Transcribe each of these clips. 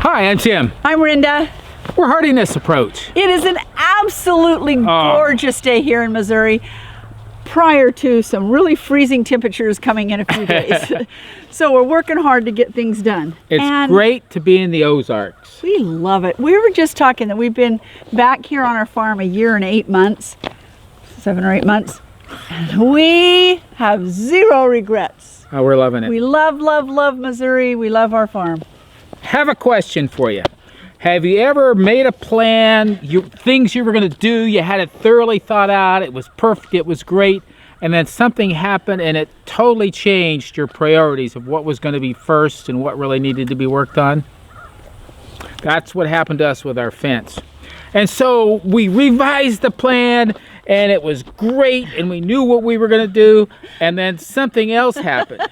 Hi, I'm Tim. I'm Rhenda. We're Heartiness Approach. It is an absolutely gorgeous day here in Missouri, prior to some really freezing temperatures coming in a few days. So we're working hard to get things done. It's great to be in the Ozarks. We love it. We were just talking that we've been back here on our farm a year and 8 months, 7 or 8 months, and we have zero regrets. Oh, we're loving it. We love, love, love Missouri. We love our farm. Have a question for you. Have you ever made a plan, things you were going to do, you had it thoroughly thought out, it was perfect, it was great, and then something happened and it totally changed your priorities of what was going to be first and what really needed to be worked on? That's what happened to us with our fence. And so we revised the plan and it was great and we knew what we were going to do, and then something else happened.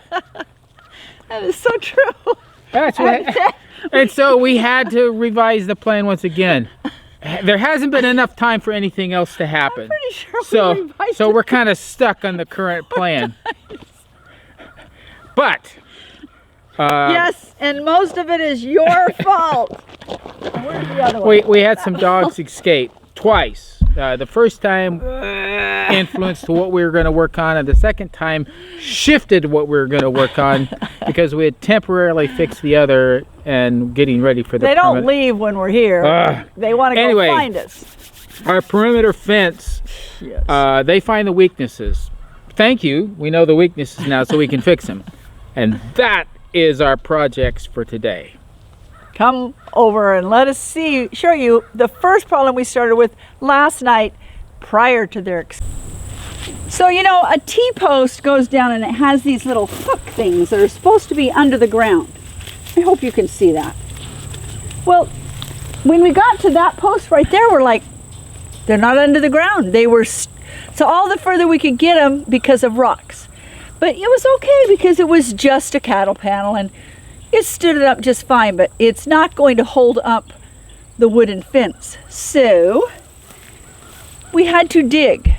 That is so true. That's what. And so we had to revise the plan once again. There hasn't been enough time for anything else to happen. I'm pretty sure so we're kind of stuck on the current plan. But yes, and most of it is your fault. Where's the other one? we had some dogs escape twice. The first time influenced what we were going to work on, and the second time shifted what we were going to work on because we had temporarily fixed the other and getting ready for the They don't leave when we're here. They want to go find us. Our perimeter fence, Yes. they find the weaknesses. Thank you. We know the weaknesses now, so we can fix them. And that is our projects for today. Come over and let us show you the first problem we started with last night prior to their So, you know, a T-post goes down and it has these little hook things that are supposed to be under the ground. I hope you can see that. Well, when we got to that post right there, we're like, they're not under the ground. They were, so all the further we could get them because of rocks. But it was okay because it was just a cattle panel and it stood it up just fine, but it's not going to hold up the wooden fence. So we had to dig.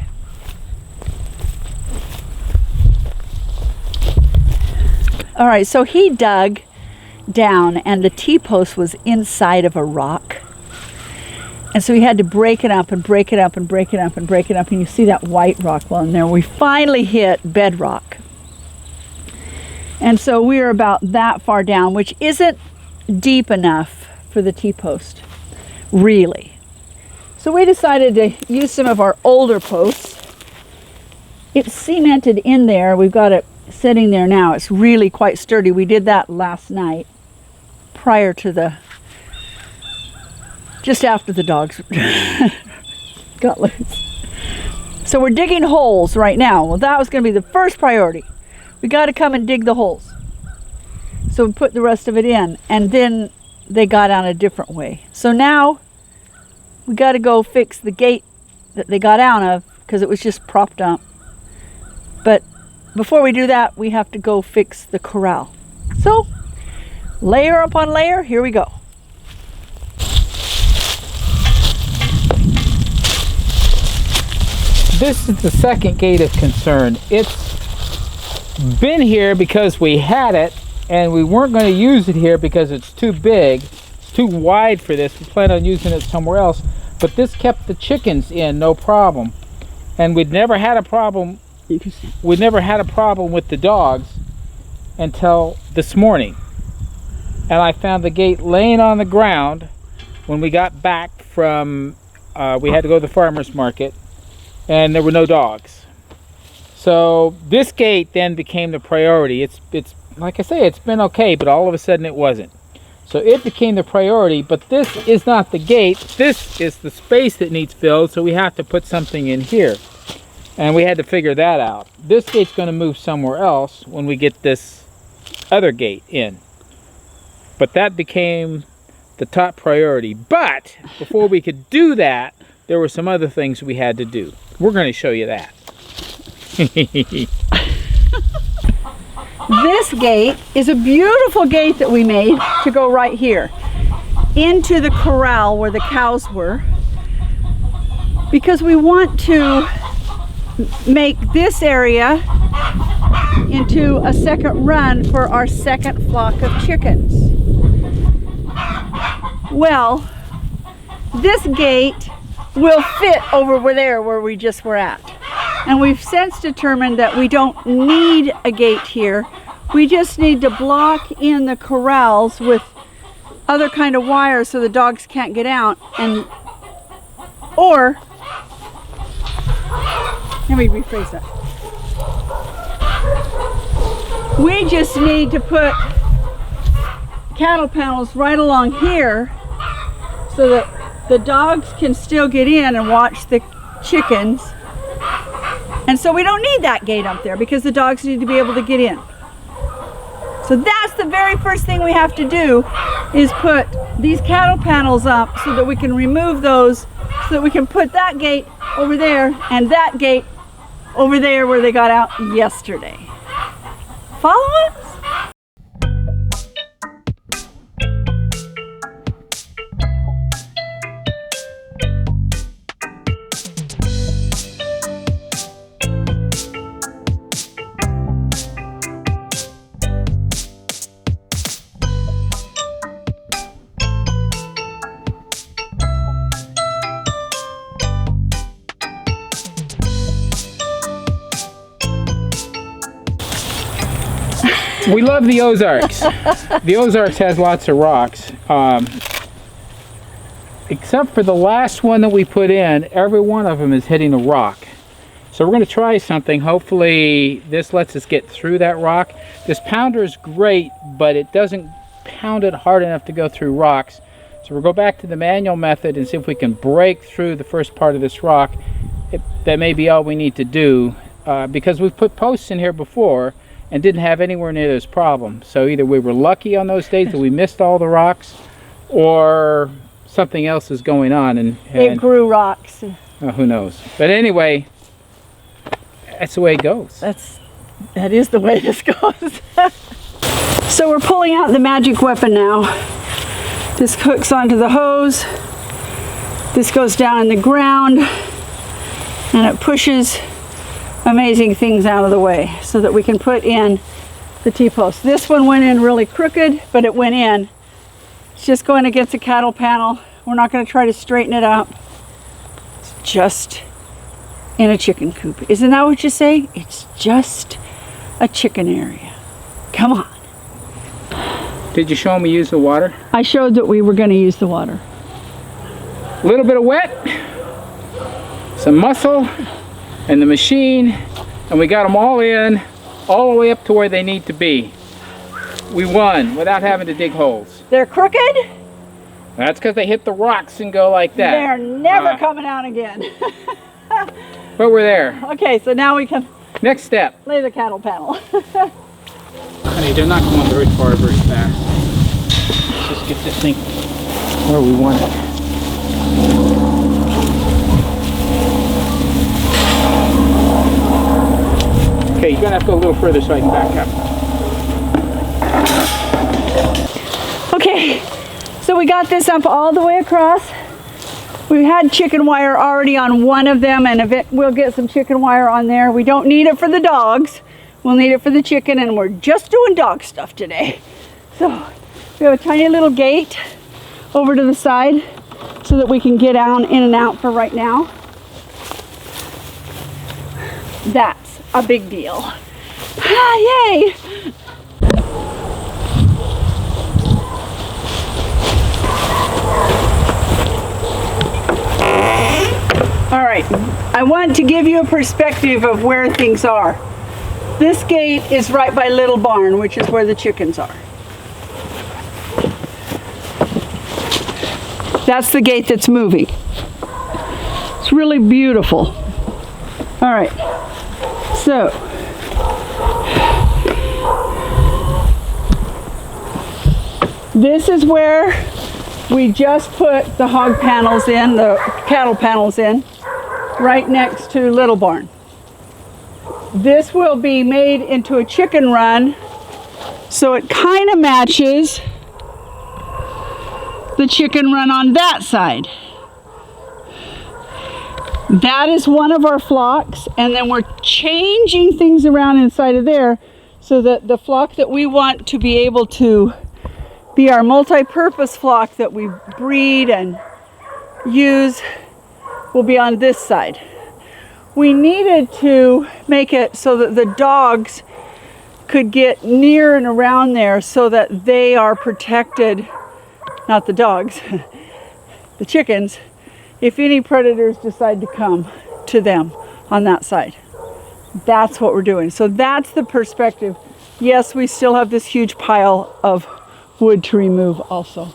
All right, so he dug down and the T-post was inside of a rock. And so we had to break it up and break it up and break it up and break it up. And you see that white rock well in there. We finally hit bedrock. And so we are about that far down, which isn't deep enough for the T-post, really. So we decided to use some of our older posts. It's cemented in there. We've got it sitting there now. It's really quite sturdy. We did that last night prior to just after the dogs got loose. So we're digging holes right now. Well, that was going to be the first priority. We got to come and dig the holes. So we put the rest of it in, and then they got out a different way. So now we got to go fix the gate that they got out of because it was just propped up. But before we do that, we have to go fix the corral. So layer upon layer, here we go. This is the second gate of concern. It's been here because we had it and we weren't going to use it here because it's too big, it's too wide for this. We plan on using it somewhere else, but this kept the chickens in no problem, and we'd never had a problem with the dogs until this morning. And I found the gate laying on the ground when we got back from we had to go to the farmer's market and there were no dogs. So this gate then became the priority. It's like I say, it's been okay, but all of a sudden it wasn't. So it became the priority, but this is not the gate. This is the space that needs filled, so we have to put something in here. And we had to figure that out. This gate's going to move somewhere else when we get this other gate in. But that became the top priority. But before we could do that, there were some other things we had to do. We're going to show you that. This gate is a beautiful gate that we made to go right here into the corral where the cows were, because we want to make this area into a second run for our second flock of chickens. Well, this gate will fit over there where we just were at. And we've since determined that we don't need a gate here. We just need to block in the corrals with other kind of wires so the dogs can't get out. Or, let me rephrase that. We just need to put cattle panels right along here so that the dogs can still get in and watch the chickens. And so we don't need that gate up there because the dogs need to be able to get in. So that's the very first thing we have to do, is put these cattle panels up so that we can remove those, so that we can put that gate over there and that gate over there where they got out yesterday. Follow us? We love the Ozarks. The Ozarks has lots of rocks. Except for the last one that we put in, every one of them is hitting a rock. So we're going to try something. Hopefully this lets us get through that rock. This pounder is great, but it doesn't pound it hard enough to go through rocks. So we'll go back to the manual method and see if we can break through the first part of this rock. That may be all we need to do, because we've put posts in here before and didn't have anywhere near this problem. So either we were lucky on those days that we missed all the rocks, or something else is going on. And it grew rocks. Who knows? But anyway, that's the way it goes. That is the way this goes. So we're pulling out the magic weapon now. This hooks onto the hose. This goes down in the ground, and it pushes amazing things out of the way so that we can put in the T-post. This one went in really crooked, but it went in. It's just going against the cattle panel. We're not going to try to straighten it out. It's just in a chicken coop. Isn't that what you say? It's just a chicken area. Come on. Did you show them we use the water? I showed that we were going to use the water. A little bit of wet, some muscle, and the machine, and we got them all in, all the way up to where they need to be. We won without having to dig holes. They're crooked? That's because they hit the rocks and go like that. They're never coming out again. But we're there. Okay, so now we can Next step. lay the cattle panel. Honey, they're not going very far very fast. Let's just get this thing where we want it. Okay, you're gonna have to go a little further so I can back up. Okay, so we got this up all the way across. We had chicken wire already on one of them, and we'll get some chicken wire on there. We don't need it for the dogs. We'll need it for the chicken, and we're just doing dog stuff today. So we have a tiny little gate over to the side so that we can get down in and out for right now. That's a big deal. Ah, yay! All right, I want to give you a perspective of where things are. This gate is right by Little Barn, which is where the chickens are. That's the gate that's moving. It's really beautiful. All right, so this is where we just put the hog panels in, the cattle panels in, right next to Little Barn. This will be made into a chicken run, so it kind of matches the chicken run on that side. That is one of our flocks, and then we're changing things around inside of there so that the flock that we want to be able to be our multi-purpose flock that we breed and use will be on this side. We needed to make it so that the dogs could get near and around there so that they are protected, not the dogs, the chickens, if any predators decide to come to them on that side. That's what we're doing. So that's the perspective. Yes, we still have this huge pile of wood to remove also.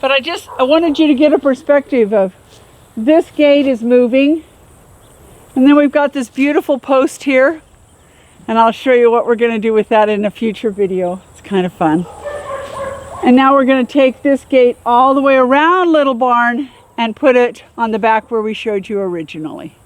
But I wanted you to get a perspective of this gate is moving. And then we've got this beautiful post here. And I'll show you what we're going to do with that in a future video. It's kind of fun. And now we're going to take this gate all the way around Little Barn and put it on the back where we showed you originally.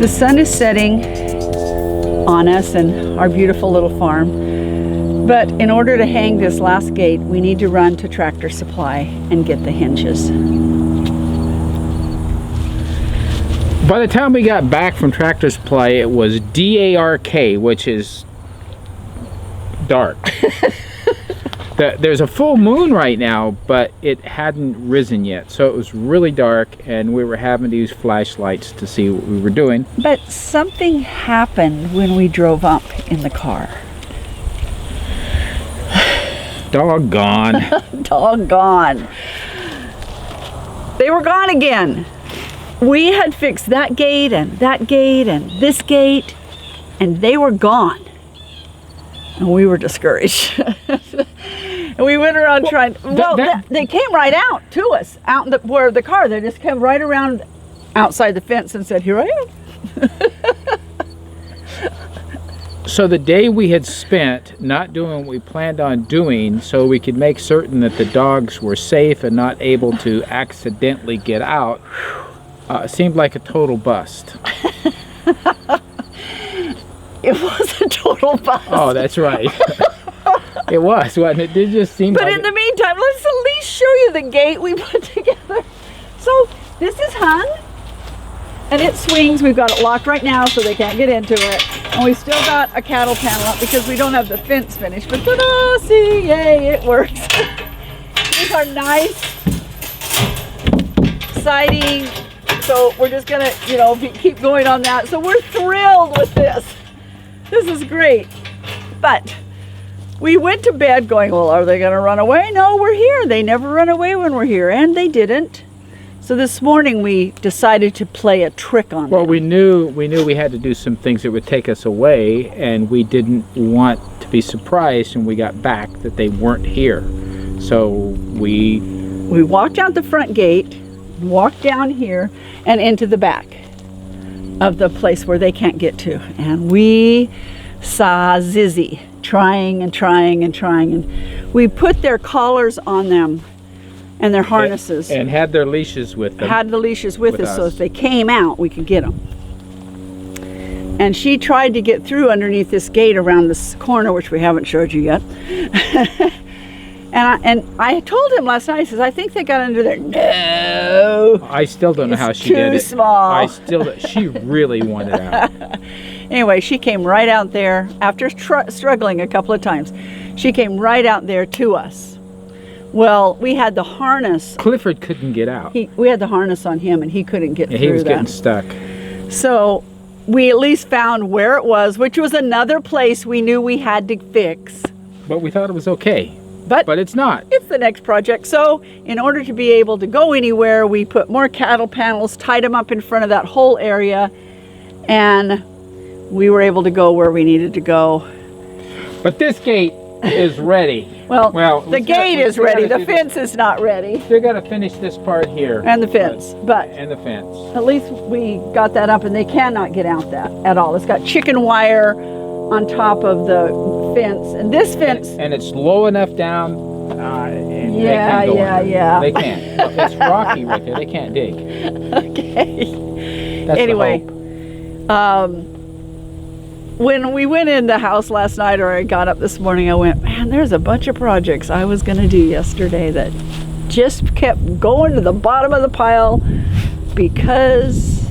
The sun is setting on us and our beautiful little farm. But in order to hang this last gate, we need to run to Tractor Supply and get the hinges. By the time we got back from Tractor Supply, it was DARK, which is dark. There's a full moon right now, but it hadn't risen yet, so it was really dark, and we were having to use flashlights to see what we were doing. But something happened when we drove up in the car. Doggone. Doggone. They were gone again. We had fixed that gate and this gate, and they were gone. And we were discouraged. And we went around trying. Well, they came right out to us, out in where the car. They just came right around outside the fence and said, "Here I am." So the day we had spent not doing what we planned on doing, so we could make certain that the dogs were safe and not able to accidentally get out, seemed like a total bust. It was a total bust. Oh, that's right. It was, wasn't it? It just seemed but like in the meantime, let's at least show you the gate we put together. So this is hung, and it swings. We've got it locked right now so they can't get into it. And we still got a cattle panel up because we don't have the fence finished. But ta-da, see, yay, it works. These are nice siding. So we're just gonna, keep going on that. So we're thrilled with this. This is great. But we went to bed going, well, are they gonna run away? No, we're here. They never run away when we're here, and they didn't. So this morning we decided to play a trick on them. Well, we knew we had to do some things that would take us away, and we didn't want to be surprised when we got back that they weren't here. So we walked out the front gate, walked down here, and into the back of the place where they can't get to. And we saw Zizzy trying and trying and trying. And we put their collars on them and their harnesses. And had their leashes with them. Had the leashes with us so if they came out, we could get them. And she tried to get through underneath this gate around this corner, which we haven't showed you yet. And I told him last night, I says, I think they got under there. No. I still don't know how she did it. Too small. She really wanted out. Anyway, she came right out there after struggling a couple of times. She came right out there to us. Well, we had the harness. Clifford couldn't get out. We had the harness on him, and he couldn't get through that. He was getting stuck. So we at least found where it was, which was another place we knew we had to fix. But we thought it was okay. but it's not. it's the next project. So in order to be able to go anywhere, we put more cattle panels, tied them up in front of that whole area, and we were able to go where we needed to go. But this gate is ready. Well, the gate is ready. The fence is not ready. Still got to finish this part here. And the fence, but and the fence. at least we got that up, and they cannot get out that at all. It's got chicken wire on top of the fence, and this fence. And it's low enough down. And they Yeah, can't go yeah, under. yeah. They can't. It's rocky right there. They can't dig. Okay. That's Anyway, the hope. when we went in the house last night, or I got up this morning, I went, man, there's a bunch of projects I was going to do yesterday that just kept going to the bottom of the pile because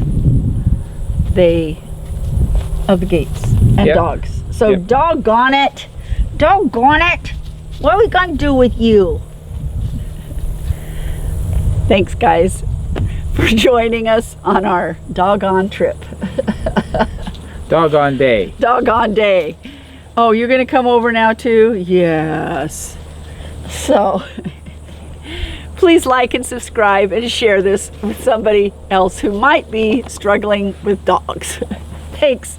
of the gates and Yep. dogs. So Yep. doggone it. Doggone it. What are we going to do with you? Thanks, guys, for joining us on our doggone trip. Doggone day. Doggone day. Oh, you're going to come over now too? Yes. So, please like and subscribe and share this with somebody else who might be struggling with dogs. Thanks.